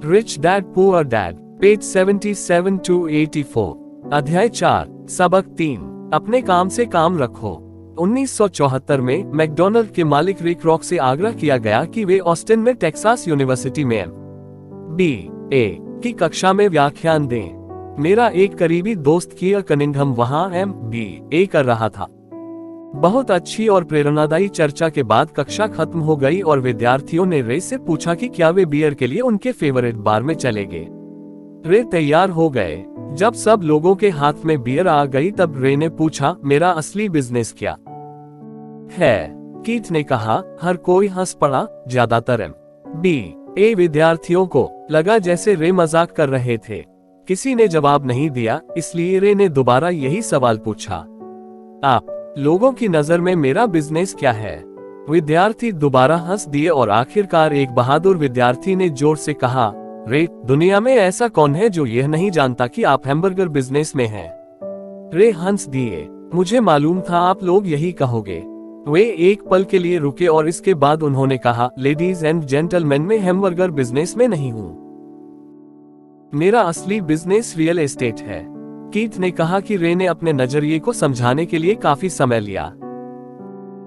Rich dad poor dad, page 77 to 84। अध्याय 4, सबक 3, अपने काम से काम रखो। 1974 में मैकडॉनल्ड के मालिक रिक रॉक से आग्रह किया गया कि वे ऑस्टिन में टेक्सास यूनिवर्सिटी में MBA की कक्षा में व्याख्यान दें। मेरा एक करीबी दोस्त कियर कनिंघम वहां MBA कर रहा था। बहुत अच्छी और प्रेरणादायी चर्चा के बाद कक्षा खत्म हो गई और विद्यार्थियों ने रे से पूछा कि क्या वे बियर के लिए उनके फेवरेट बार में चलेंगे। रे तैयार हो गए। जब सब लोगों के हाथ में बियर आ गई तब रे ने पूछा, मेरा असली बिजनेस क्या है? कीथ ने कहा। हर कोई हंस पड़ा, ज्यादातर MBA विद्यार्थियों को लगा जैसे रे मजाक कर रहे थे। किसी ने जवाब नहीं दिया, इसलिए रे ने दोबारा यही सवाल पूछा, आप लोगों की नजर में मेरा बिजनेस क्या है? विद्यार्थी दोबारा हंस दिए और आखिरकार एक बहादुर विद्यार्थी ने जोर से कहा, रे, दुनिया में ऐसा कौन है जो यह नहीं जानता कि आप हैमबर्गर बिजनेस में हैं? रे हंस दिए। मुझे मालूम था आप लोग यही कहोगे। वे एक पल के लिए रुके और इसके बाद उन्होंने कहा, लेडीज एंड जेंटलमैन, मैं हैमबर्गर बिजनेस में नहीं हूँ। मेरा असली बिजनेस रियल एस्टेट है। कीथ ने कहा कि रे ने अपने नजरिए को समझाने के लिए काफी समय लिया।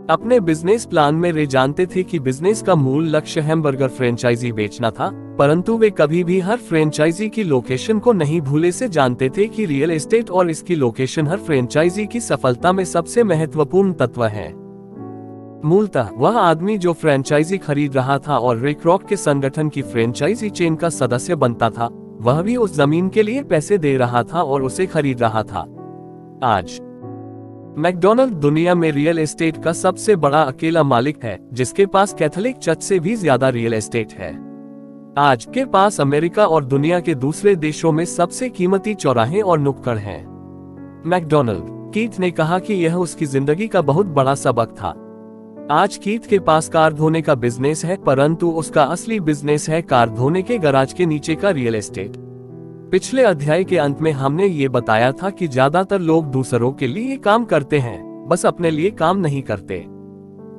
अपने बिजनेस प्लान में रे जानते थे कि बिजनेस का मूल लक्ष्य हैमबर्गर फ्रेंचाइजी बेचना था, परंतु वे कभी भी हर फ्रेंचाइजी की लोकेशन को नहीं भूले से जानते थे कि रियल एस्टेट और इसकी लोकेशन हर फ्रेंचाइजी की सफलता में सबसे महत्वपूर्ण तत्व है। मूलतः वह आदमी जो फ्रेंचाइजी खरीद रहा था और रिक रॉक के संगठन की फ्रेंचाइजी चेन का सदस्य बनता था, वह भी उस जमीन के लिए पैसे दे रहा था और उसे खरीद रहा था। आज मैकडॉनल्ड दुनिया में रियल एस्टेट का सबसे बड़ा अकेला मालिक है, जिसके पास कैथोलिक चर्च से भी ज्यादा रियल एस्टेट है। आज के पास अमेरिका और दुनिया के दूसरे देशों में सबसे कीमती चौराहे और नुक्कड़ हैं। मैकडॉनल्ड, कीथ ने कहा कि यह उसकी जिंदगी का बहुत बड़ा सबक था। आज कीथ के पास कार धोने का बिजनेस है, परंतु उसका असली बिजनेस है कार धोने के गराज के नीचे का रियल एस्टेट। पिछले अध्याय के अंत में हमने ये बताया था कि ज्यादातर लोग दूसरों के लिए काम करते हैं, बस अपने लिए काम नहीं करते।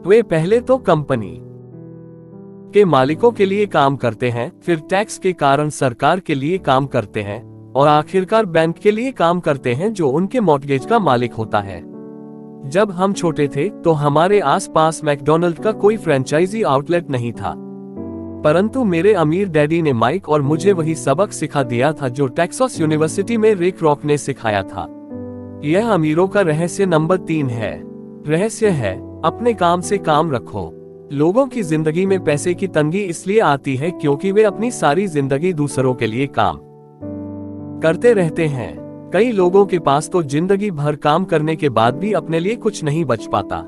वे पहले तो कंपनी के मालिकों के लिए काम करते हैं, फिर टैक्स के कारण सरकार के लिए काम करते हैं और आखिरकार बैंक के लिए काम करते हैं जो उनके मॉर्टगेज का मालिक होता है। जब हम छोटे थे तो हमारे आसपास मैकडॉनल्ड का कोई फ्रेंचाइजी आउटलेट नहीं था, परंतु मेरे अमीर डैडी ने माइक और मुझे वही सबक सिखा दिया था जो टेक्सास यूनिवर्सिटी में रिक रॉक ने सिखाया था। यह अमीरों का रहस्य नंबर 3 है। रहस्य है, अपने काम से काम रखो। लोगों की जिंदगी में पैसे की तंगी इसलिए आती है क्योंकि वे अपनी सारी जिंदगी दूसरों के लिए काम करते रहते हैं। कई लोगों के पास तो जिंदगी भर काम करने के बाद भी अपने लिए कुछ नहीं बच पाता।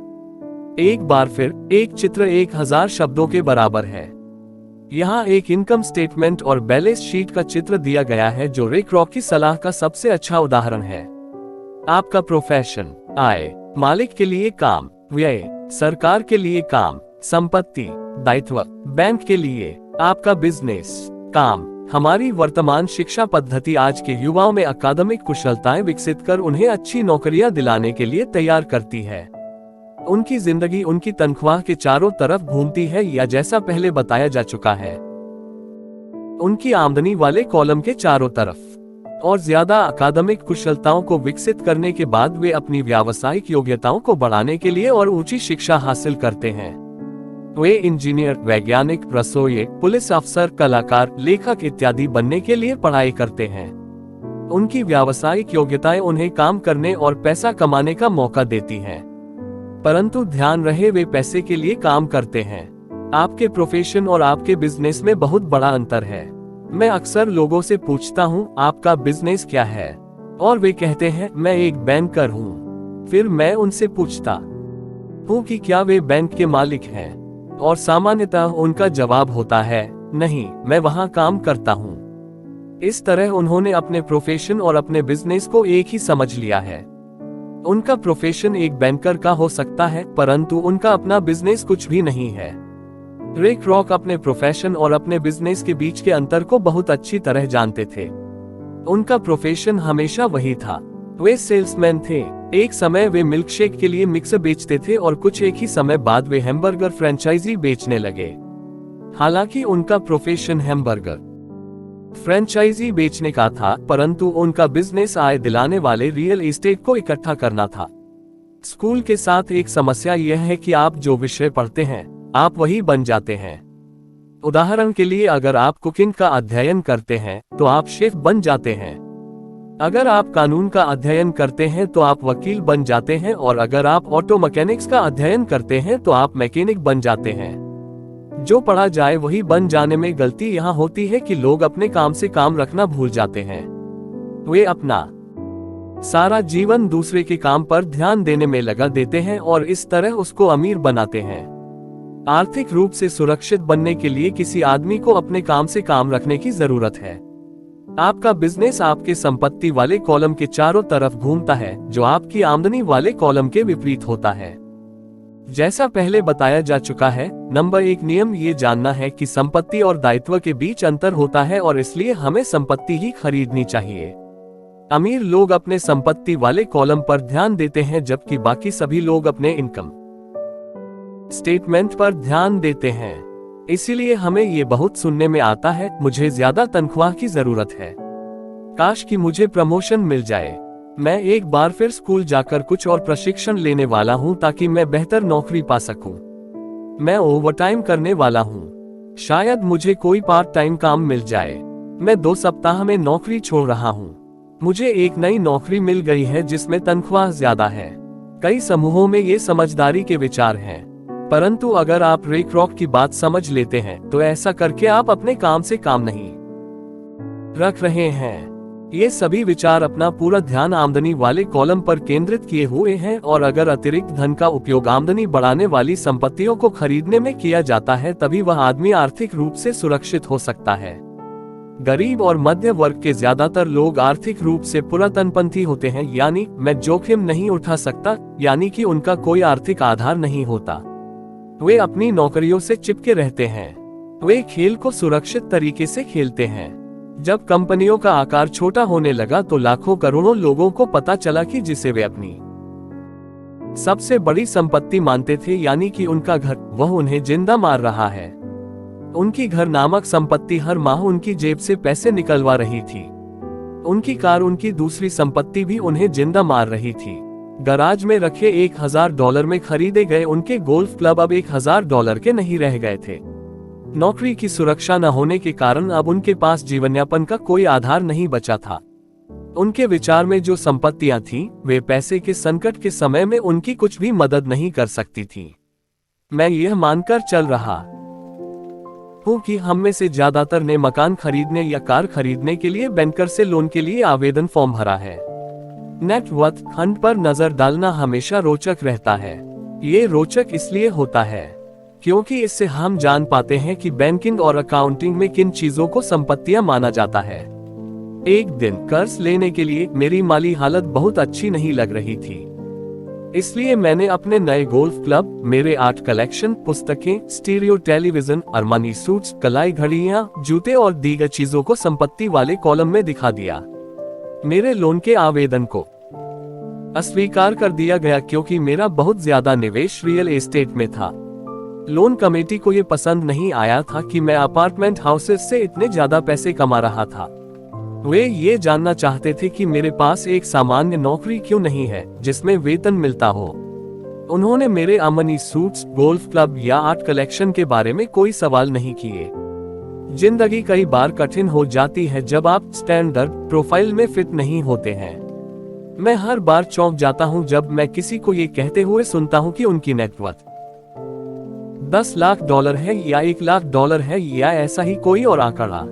एक बार फिर, एक चित्र 1000 शब्दों के बराबर है। यहाँ एक इनकम स्टेटमेंट और बैलेंस शीट का चित्र दिया गया है जो रिक रॉक की सलाह का सबसे अच्छा उदाहरण है। आपका प्रोफेशन, आय, मालिक के लिए काम, व्यय, सरकार के लिए काम, संपत्ति, दायित्व, बैंक के लिए आपका बिजनेस, काम। हमारी वर्तमान शिक्षा पद्धति आज के युवाओं में अकादमिक कुशलताएं विकसित कर उन्हें अच्छी नौकरियां दिलाने के लिए तैयार करती है। उनकी जिंदगी उनकी तनख्वाह के चारों तरफ घूमती है, या जैसा पहले बताया जा चुका है, उनकी आमदनी वाले कॉलम के चारों तरफ। और ज्यादा अकादमिक कुशलताओं को विकसित करने के बाद वे अपनी व्यावसायिक योग्यताओं को बढ़ाने के लिए और ऊंची शिक्षा हासिल करते हैं। वे इंजीनियर, वैज्ञानिक, रसोइये, पुलिस अफसर, कलाकार, लेखक इत्यादि बनने के लिए पढ़ाई करते हैं। उनकी व्यावसायिक योग्यताएं उन्हें काम करने और पैसा कमाने का मौका देती हैं। परंतु ध्यान रहे, वे पैसे के लिए काम करते हैं। आपके प्रोफेशन और आपके बिजनेस में बहुत बड़ा अंतर है। मैं अक्सर लोगों से पूछता हूँ, आपका बिजनेस क्या है? और वे कहते हैं, मैं एक बैंकर हूँ। फिर मैं उनसे पूछता हूँ कि क्या वे बैंक के मालिक हैं? और सामान्यतः उनका जवाब होता है, नहीं, मैं वहां काम करता हूं। इस तरह उन्होंने अपने प्रोफेशन और अपने बिजनेस को एक ही समझ लिया है। उनका प्रोफेशन एक बैंकर का हो सकता है, परंतु उनका अपना बिजनेस कुछ भी नहीं है। रिक रॉक अपने प्रोफेशन और अपने बिजनेस के बीच के अंतर को बहुत अच्छी तरह जानते थे। उनका प्रोफेशन हमेशा वही था, वे सेल्समैन थे। एक समय वे मिल्कशेक के लिए मिक्सर बेचते थे और कुछ एक ही समय बाद वे हैमबर्गर फ्रेंचाइजी बेचने लगे। हालांकि उनका प्रोफेशन हैमबर्गर फ्रेंचाइजी बेचने का था, परंतु उनका बिजनेस आय दिलाने वाले रियल एस्टेट को इकट्ठा करना था। स्कूल के साथ एक समस्या यह है कि आप जो विषय पढ़ते हैं आप वही बन जाते हैं। उदाहरण के लिए, अगर आप कुकिंग का अध्ययन करते हैं तो आप शेफ बन जाते हैं। अगर आप कानून का अध्ययन करते हैं तो आप वकील बन जाते हैं, और अगर आप ऑटो मैकेनिक्स का अध्ययन करते हैं तो आप मैकेनिक बन जाते हैं। जो पढ़ा जाए वही बन जाने में गलती यहाँ होती है कि लोग अपने काम से काम रखना भूल जाते हैं। वे अपना सारा जीवन दूसरे के काम पर ध्यान देने में लगा देते हैं और इस तरह उसको अमीर बनाते हैं। आर्थिक रूप से सुरक्षित बनने के लिए किसी आदमी को अपने काम से काम रखने की जरूरत है। आपका बिजनेस आपके संपत्ति वाले कॉलम के चारों तरफ घूमता है, जो आपकी आमदनी वाले कॉलम के विपरीत होता है। जैसा पहले बताया जा चुका है, नंबर 1 नियम ये जानना है कि संपत्ति और दायित्व के बीच अंतर होता है और इसलिए हमें संपत्ति ही खरीदनी चाहिए। अमीर लोग अपने संपत्ति वाले कॉलम पर ध्यान देते हैं, जबकि बाकी सभी लोग अपने इनकम स्टेटमेंट पर ध्यान देते हैं। इसीलिए हमें ये बहुत सुनने में आता है, मुझे ज्यादा तनख्वाह की जरूरत है, काश कि मुझे प्रमोशन मिल जाए। मैं एक बार फिर स्कूल जाकर कुछ और प्रशिक्षण लेने वाला हूं ताकि मैं बेहतर नौकरी पा सकूं। मैं ओवरटाइम करने वाला हूं, शायद मुझे कोई पार्ट टाइम काम मिल जाए। मैं 2 सप्ताह में नौकरी छोड़ रहा हूं। मुझे एक नई नौकरी मिल गई है जिसमें तनख्वाह ज्यादा है। कई समूहों में ये समझदारी के विचार हैं, परंतु अगर आप रे क्रॉक की बात समझ लेते हैं तो ऐसा करके आप अपने काम से काम नहीं रख रहे हैं। ये सभी विचार अपना पूरा ध्यान आमदनी वाले कॉलम पर केंद्रित किए हुए हैं, और अगर अतिरिक्त धन का उपयोग आमदनी बढ़ाने वाली संपत्तियों को खरीदने में किया जाता है तभी वह आदमी आर्थिक रूप से सुरक्षित हो सकता है। गरीब और मध्य वर्ग के ज्यादातर लोग आर्थिक रूप से पुरातनपंथी होते हैं, यानी मैं जोखिम नहीं उठा सकता, यानी कि उनका कोई आर्थिक आधार नहीं होता। वे अपनी नौकरियों से चिपके रहते हैं। वे खेल को सुरक्षित तरीके से खेलते हैं। जब कंपनियों का आकार छोटा होने लगा तो लाखों करोड़ों लोगों को पता चला कि जिसे वे अपनी सबसे बड़ी संपत्ति मानते थे, यानी कि उनका घर, वह उन्हें जिंदा मार रहा है। उनकी घर नामक संपत्ति हर माह उनकी जेब से पैसे निकलवा रही थी। उनकी कार, उनकी दूसरी संपत्ति भी उन्हें जिंदा मार रही थी। गराज में रखे $1000 में खरीदे गए उनके गोल्फ क्लब अब $1000 के नहीं रह गए थे। नौकरी की सुरक्षा न होने के कारण अब उनके पास जीवनयापन का कोई आधार नहीं बचा था। उनके विचार में जो संपत्तियां थीं, वे पैसे के संकट के समय में उनकी कुछ भी मदद नहीं कर सकती थीं। मैं यह मानकर चल रहा हूं कि हम में से ज्यादातर ने मकान खरीदने या कार खरीदने के लिए बैंकर से लोन के लिए आवेदन फॉर्म भरा है। नेटवर्थ खंड पर नजर डालना हमेशा रोचक रहता है। ये रोचक इसलिए होता है क्योंकि इससे हम जान पाते हैं कि बैंकिंग और अकाउंटिंग में किन चीजों को संपत्तियां माना जाता है। एक दिन कर्ज लेने के लिए मेरी माली हालत बहुत अच्छी नहीं लग रही थी, इसलिए मैंने अपने नए गोल्फ क्लब, मेरे आर्ट कलेक्शन, पुस्तकें, स्टीरियो टेलीविजन, अरमानी सूट्स, कलाई घड़ियां, जूते और दीगर चीजों को संपत्ति वाले कॉलम में दिखा दिया। मेरे लोन के आवेदन को अस्वीकार कर दिया गया क्योंकि मेरा बहुत ज्यादा निवेश रियल एस्टेट में था। लोन कमेटी को ये पसंद नहीं आया था कि मैं अपार्टमेंट हाउसेस से इतने ज्यादा पैसे कमा रहा था। वे ये जानना चाहते थे कि मेरे पास एक सामान्य नौकरी क्यों नहीं है जिसमें वेतन मिलता हो। उन्होंने मेरे अमनी सूट्स, गोल्फ क्लब या आर्ट कलेक्शन के बारे में कोई सवाल नहीं किए। जिंदगी कई बार कठिन हो जाती है जब आप स्टैंडर्ड प्रोफाइल में फिट नहीं होते हैं। मैं हर बार चौंक जाता हूं जब मैं किसी को ये कहते हुए सुनता हूं कि उनकी नेटवर्थ $10 लाख है या $1 लाख है या ऐसा ही कोई और आंकड़ा।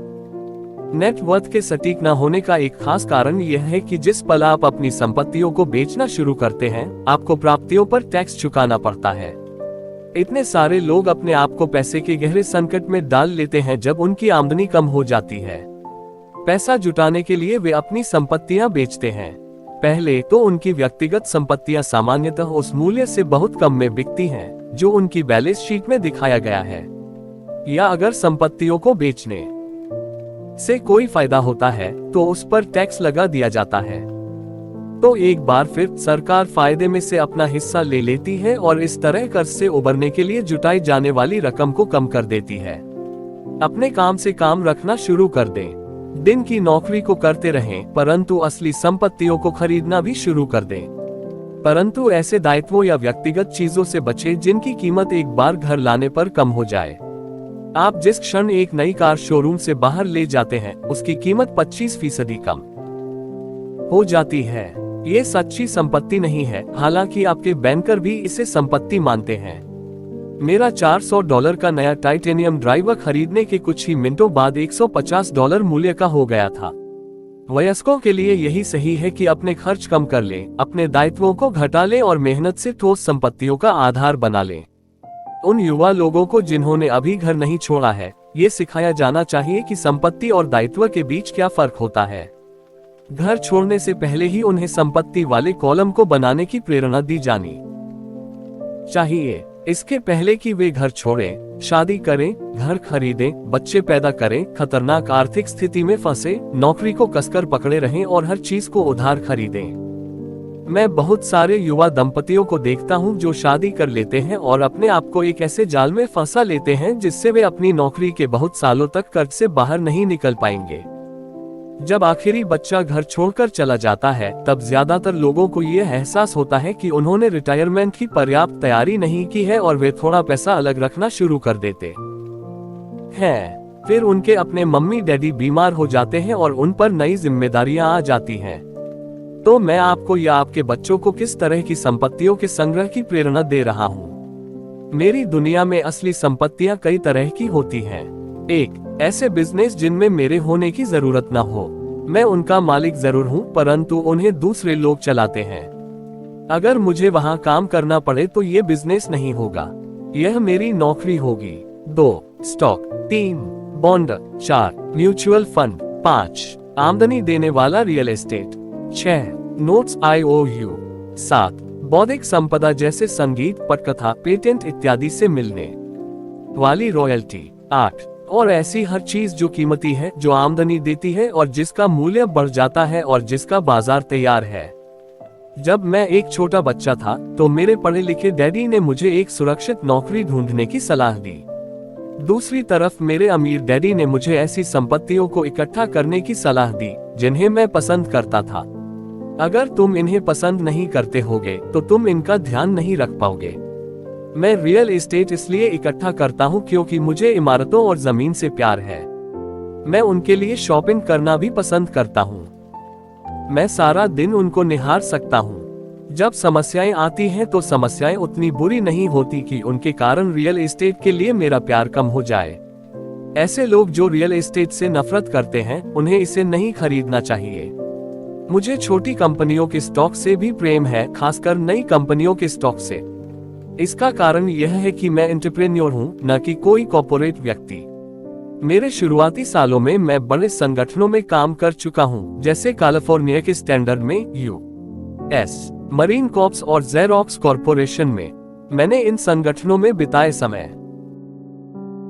नेटवर्थ के सटीक न होने का एक खास कारण यह है कि जिस पल आप अपनी संपत्तियों को बेचना शुरू करते हैं, आपको प्राप्तियों पर टैक्स चुकाना पड़ता है। इतने सारे लोग अपने आप को पैसे के गहरे संकट में डाल लेते हैं जब उनकी आमदनी कम हो जाती है। पैसा जुटाने के लिए वे अपनी संपत्तियां बेचते हैं। पहले तो उनकी व्यक्तिगत संपत्तियां सामान्यतः उस मूल्य से बहुत कम में बिकती हैं जो उनकी बैलेंस शीट में दिखाया गया है, या अगर संपत्तियों को बेचने से कोई फायदा होता है तो उस पर टैक्स लगा दिया जाता है। तो एक बार फिर सरकार फायदे में से अपना हिस्सा ले लेती है और इस तरह कर्ज से उबरने के लिए जुटाई जाने वाली रकम को कम कर देती है। अपने काम से काम रखना शुरू कर दें। दिन की नौकरी को करते रहें, परंतु असली संपत्तियों को खरीदना भी शुरू कर दें। परंतु ऐसे दायित्वों या व्यक्तिगत चीजों से बचें जिनकी कीमत एक बार घर लाने पर कम हो जाए। आप जिस क्षण एक नई कार शोरूम से बाहर ले जाते हैं, उसकी कीमत 25% कम हो जाती है। ये सच्ची संपत्ति नहीं है, हालांकि आपके बैंकर भी इसे संपत्ति मानते हैं। मेरा $400 का नया टाइटेनियम ड्राइवर खरीदने के कुछ ही मिनटों बाद $150 मूल्य का हो गया था। वयस्कों के लिए यही सही है कि अपने खर्च कम कर लें, अपने दायित्वों को घटा लें और मेहनत से ठोस संपत्तियों का आधार बना लें। उन युवा लोगों को जिन्होंने अभी घर नहीं छोड़ा है, ये सिखाया जाना चाहिए कि संपत्ति और दायित्व के बीच क्या फर्क होता है। घर छोड़ने से पहले ही उन्हें संपत्ति वाले कॉलम को बनाने की प्रेरणा दी जानी चाहिए। इसके पहले कि वे घर छोड़ें, शादी करें, घर खरीदें, बच्चे पैदा करें, खतरनाक आर्थिक स्थिति में फंसे, नौकरी को कसकर पकड़े रहें और हर चीज को उधार खरीदें। मैं बहुत सारे युवा दंपतियों को देखता हूं जो शादी कर लेते हैं और अपने आप को एक ऐसे जाल में फंसा लेते हैं जिससे वे अपनी नौकरी के बहुत सालों तक कर्ज से बाहर नहीं निकल पाएंगे। जब आखिरी बच्चा घर छोड़कर चला जाता है, तब ज्यादातर लोगों को यह एहसास होता है कि उन्होंने रिटायरमेंट की पर्याप्त तैयारी नहीं की है और वे थोड़ा पैसा अलग रखना शुरू कर देते हैं। फिर उनके अपने मम्मी डैडी बीमार हो जाते हैं और उन पर नई जिम्मेदारियां आ जाती हैं। तो मैं आपको या आपके बच्चों को किस तरह की संपत्तियों के संग्रह की प्रेरणा दे रहा हूँ। मेरी दुनिया में असली संपत्तियां कई तरह की होती हैं। 1. ऐसे बिजनेस जिनमें मेरे होने की जरूरत न हो। मैं उनका मालिक जरूर हूँ, परंतु उन्हें दूसरे लोग चलाते हैं। अगर मुझे वहाँ काम करना पड़े तो ये बिजनेस नहीं होगा, यह मेरी नौकरी होगी। 2. स्टॉक। 3. बॉन्ड। 4. Mutual fund. 5. आमदनी देने वाला रियल एस्टेट। 6. Notes IOU। 7. बौद्धिक संपदा जैसे संगीत, पटकथा, पेटेंट इत्यादि से मिलने वाली रॉयल्टी। 8. और ऐसी हर चीज जो कीमती है, जो आमदनी देती है और जिसका मूल्य बढ़ जाता है और जिसका बाजार तैयार है। जब मैं एक छोटा बच्चा था तो मेरे पढ़े लिखे डैडी ने मुझे एक सुरक्षित नौकरी ढूंढने की सलाह दी। दूसरी तरफ मेरे अमीर डैडी ने मुझे ऐसी संपत्तियों को इकट्ठा करने की सलाह दी जिन्हें मैं पसंद करता था। अगर तुम इन्हें पसंद नहीं करते होगे तो तुम इनका ध्यान नहीं रख पाओगे। मैं रियल एस्टेट इसलिए इकट्ठा करता हूं क्योंकि मुझे इमारतों और जमीन से प्यार है। मैं उनके लिए शॉपिंग करना भी पसंद करता हूं। मैं सारा दिन उनको निहार सकता हूं। जब समस्याएं आती हैं तो समस्याएं उतनी बुरी नहीं होती कि उनके कारण रियल एस्टेट के लिए मेरा प्यार कम हो जाए। ऐसे लोग जो रियल एस्टेट से नफरत करते हैं, उन्हें इसे नहीं खरीदना चाहिए। मुझे छोटी कंपनियों के स्टॉक से भी प्रेम है, खासकर नई कंपनियों के स्टॉक से। इसका कारण यह है कि मैं एंटरप्रेन्योर हूं, न कि कोई कॉर्पोरेट व्यक्ति। मेरे शुरुआती सालों में मैं बड़े संगठनों में काम कर चुका हूं, जैसे कैलिफोर्निया के स्टैंडर्ड में, US मरीन कॉर्प्स और जेरॉक्स कॉर्पोरेशन में। मैंने इन संगठनों में बिताए समय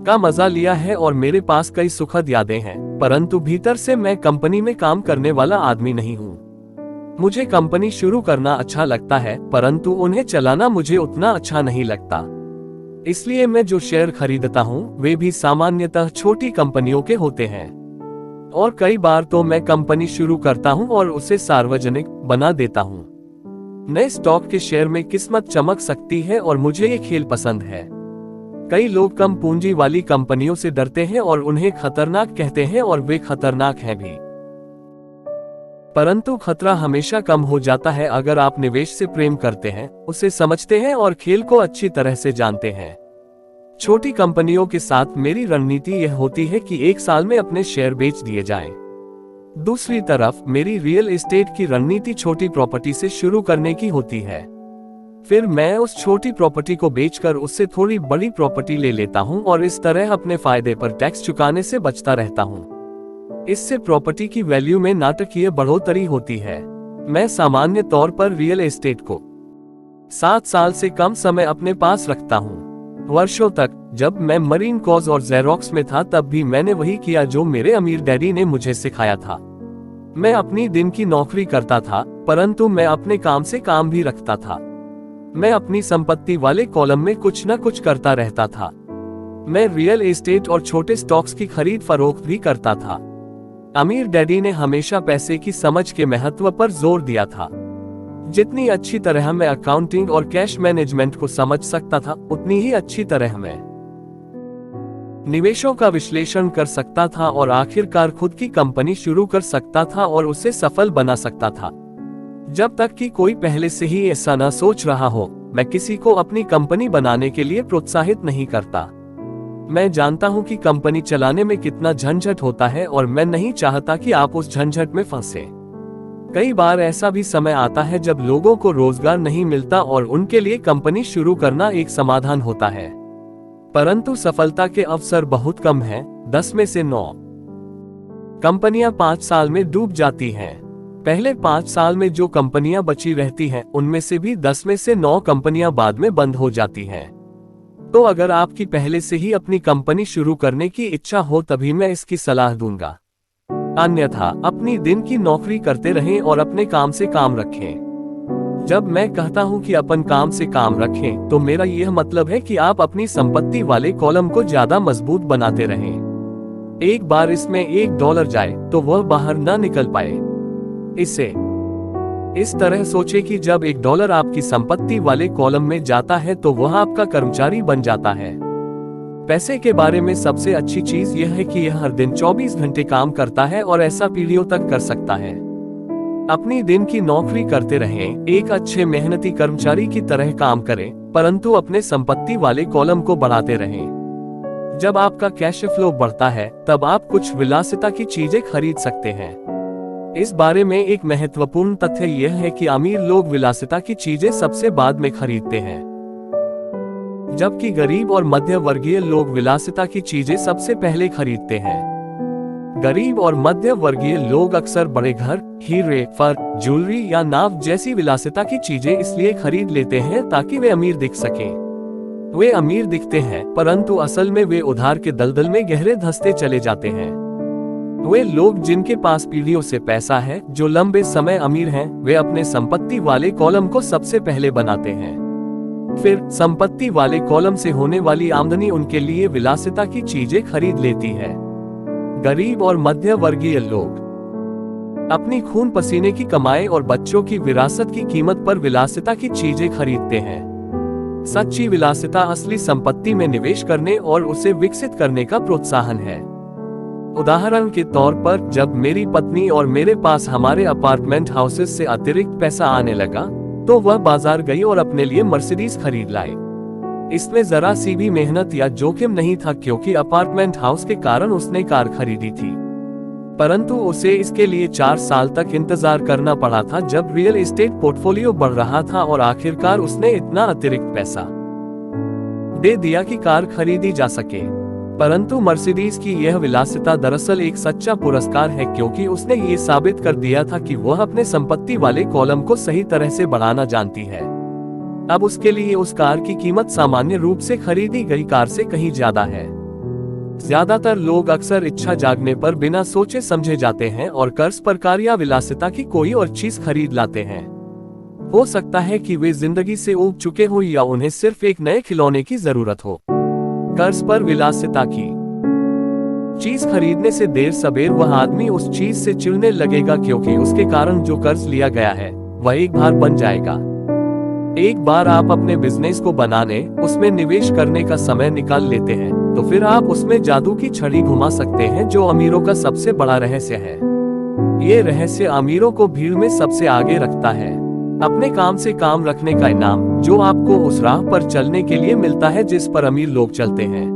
का मजा लिया है और मेरे पास कई सुखद यादें हैं, परंतु भीतर से मैं कंपनी में काम करने वाला आदमी नहीं हूँ। मुझे कंपनी शुरू करना अच्छा लगता है, परंतु उन्हें चलाना मुझे उतना अच्छा नहीं लगता। इसलिए मैं जो शेयर खरीदता हूँ वे भी सामान्यतः छोटी कंपनियों के होते हैं। और कई बार तो मैं कंपनी शुरू करता हूँ और उसे सार्वजनिक बना देता हूँ। नए स्टॉक के शेयर में किस्मत चमक सकती है और मुझे ये खेल पसंद है। कई लोग कम पूंजी वाली कंपनियों से डरते हैं और उन्हें खतरनाक कहते हैं, और वे खतरनाक हैं भी। परंतु खतरा हमेशा कम हो जाता है अगर आप निवेश से प्रेम करते हैं, उसे समझते हैं और खेल को अच्छी तरह से जानते हैं। छोटी कंपनियों के साथ मेरी रणनीति यह होती है कि 1 साल में अपने शेयर बेच दिए जाएं। दूसरी तरफ मेरी रियल एस्टेट की रणनीति छोटी प्रॉपर्टी से शुरू करने की होती है। फिर मैं उस छोटी प्रॉपर्टी को बेचकर उससे थोड़ी बड़ी प्रॉपर्टी ले लेता हूं और इस तरह अपने फायदे पर टैक्स चुकाने से बचता रहता हूं। इससे प्रॉपर्टी की वैल्यू में नाटकीय बढ़ोतरी होती है। मैं सामान्य तौर पर रियल एस्टेट को 7 साल से कम समय अपने पास रखता हूँ। वर्षों तक जब मैं मरीन कॉर्प्स और जेरॉक्स में था तब भी मैंने वही किया जो मेरे अमीर डैडी ने मुझे सिखाया था। मैं अपनी दिन की नौकरी करता था, परंतु मैं अपने काम से काम भी रखता था। मैं अपनी संपत्ति वाले कॉलम में कुछ न कुछ करता रहता था। मैं रियल एस्टेट और छोटे स्टॉक्स की खरीद फरोख्त भी करता था। अमीर डैडी ने हमेशा पैसे की समझ के महत्व पर जोर दिया था। जितनी अच्छी तरह मैं अकाउंटिंग और कैश मैनेजमेंट को समझ सकता था, उतनी ही अच्छी तरह मैं निवेशों का विश्लेषण कर सकता था और आखिरकार खुद की कंपनी शुरू कर सकता था और उसे सफल बना सकता था। जब तक कि कोई पहले से ही ऐसा न सोच रहा हो, मैं किसी को अपनी कंपनी बनाने के लिए प्रोत्साहित नहीं करता। मैं जानता हूं कि कंपनी चलाने में कितना झंझट होता है और मैं नहीं चाहता कि आप उस झंझट में फंसे। कई बार ऐसा भी समय आता है जब लोगों को रोजगार नहीं मिलता और उनके लिए कंपनी शुरू करना एक समाधान होता है, परंतु सफलता के अवसर बहुत कम हैं। 10 में से 9 कंपनियां 5 साल में डूब जाती हैं। पहले 5 साल में जो कंपनियां बची रहती हैं, उनमें से भी 10 में से 9 कंपनियां बाद में बंद हो जाती हैं। तो अगर आपकी पहले से ही अपनी कंपनी शुरू करने की इच्छा हो तभी मैं इसकी सलाह दूंगा, अन्यथा अपनी दिन की नौकरी करते रहें और अपने काम से काम रखें। जब मैं कहता हूं कि अपन काम से काम रखें, तो मेरा यह मतलब है कि आप अपनी संपत्ति वाले कॉलम को ज्यादा मजबूत बनाते रहें। एक बार इसमें $1 जाए तो वह बाहर न निकल पाए। इसे इस तरह सोचे कि जब $1 आपकी संपत्ति वाले कॉलम में जाता है तो वह आपका कर्मचारी बन जाता है। पैसे के बारे में सबसे अच्छी चीज यह है कि यह हर दिन 24 घंटे काम करता है और ऐसा पीढ़ियों तक कर सकता है। अपनी दिन की नौकरी करते रहें, एक अच्छे मेहनती कर्मचारी की तरह काम करें, परंतु अपने संपत्ति वाले कॉलम को बढ़ाते रहें। जब आपका कैश फ्लो बढ़ता है, तब आप कुछ विलासिता की चीजें खरीद सकते हैं। इस बारे में एक महत्वपूर्ण तथ्य यह है कि अमीर लोग विलासिता की चीजें सबसे बाद में खरीदते हैं, जबकि गरीब और मध्य वर्गीय लोग विलासिता की चीजें सबसे पहले खरीदते हैं। गरीब और मध्य वर्गीय लोग अक्सर बड़े घर, हीरे, फर, ज्वेलरी या नाव जैसी विलासिता की चीजें इसलिए खरीद लेते हैं ताकि वे अमीर दिख सकें। वे अमीर दिखते हैं, परंतु असल में वे उधार के दलदल में गहरे धंसते चले जाते हैं। वे लोग जिनके पास पीढ़ियों से पैसा है, जो लंबे समय अमीर हैं, वे अपने संपत्ति वाले कॉलम को सबसे पहले बनाते हैं। फिर संपत्ति वाले कॉलम से होने वाली आमदनी उनके लिए विलासिता की चीजें खरीद लेती है। गरीब और मध्य वर्गीय लोग अपनी खून पसीने की कमाई और बच्चों की विरासत की कीमत पर विलासिता की चीजें खरीदते हैं। सच्ची विलासिता असली संपत्ति में निवेश करने और उसे विकसित करने का प्रोत्साहन है। उदाहरण के तौर पर, जब मेरी पत्नी और मेरे पास हमारे अपार्टमेंट हाउसेस से अतिरिक्त पैसा आने लगा, तो वह बाजार गई और अपने लिए मर्सिडीज खरीद लाई। इसमें जरा सी भी मेहनत या जोखिम नहीं था, क्योंकि अपार्टमेंट हाउस के कारण उसने कार खरीदी थी, परंतु उसे इसके लिए 4 साल तक इंतजार करना पड़ा था, जब रियल एस्टेट पोर्टफोलियो बढ़ रहा था और आखिरकार उसने इतना अतिरिक्त पैसा दे दिया कि कार खरीदी जा सके। परंतु मर्सिडीज की यह विलासिता दरअसल एक सच्चा पुरस्कार है, क्योंकि उसने ये साबित कर दिया था कि वह अपने संपत्ति वाले कॉलम को सही तरह से बढ़ाना जानती है। अब उसके लिए उस कार की कीमत सामान्य रूप से खरीदी गई कार से कहीं ज्यादा है। ज्यादातर लोग अक्सर इच्छा जागने पर बिना सोचे समझे जाते हैं और कर्ज पर कार या विलासिता की कोई और चीज खरीद लाते हैं। हो सकता है कि वे जिंदगी से ऊब चुके हो या उन्हें सिर्फ एक नए खिलौने की जरूरत हो। कर्ज पर विलासिता की चीज खरीदने से देर सबेर वह आदमी उस चीज से चिढ़ने लगेगा, क्योंकि उसके कारण जो कर्ज लिया गया है वह एक भार बन जाएगा। एक बार आप अपने बिजनेस को बनाने, उसमें निवेश करने का समय निकाल लेते हैं, तो फिर आप उसमें जादू की छड़ी घुमा सकते हैं, जो अमीरों का सबसे बड़ा रहस्य है। ये रहस्य अमीरों को भीड़ में सबसे आगे रखता है। अपने काम से काम रखने का इनाम, जो आपको उस राह पर चलने के लिए मिलता है जिस पर अमीर लोग चलते हैं।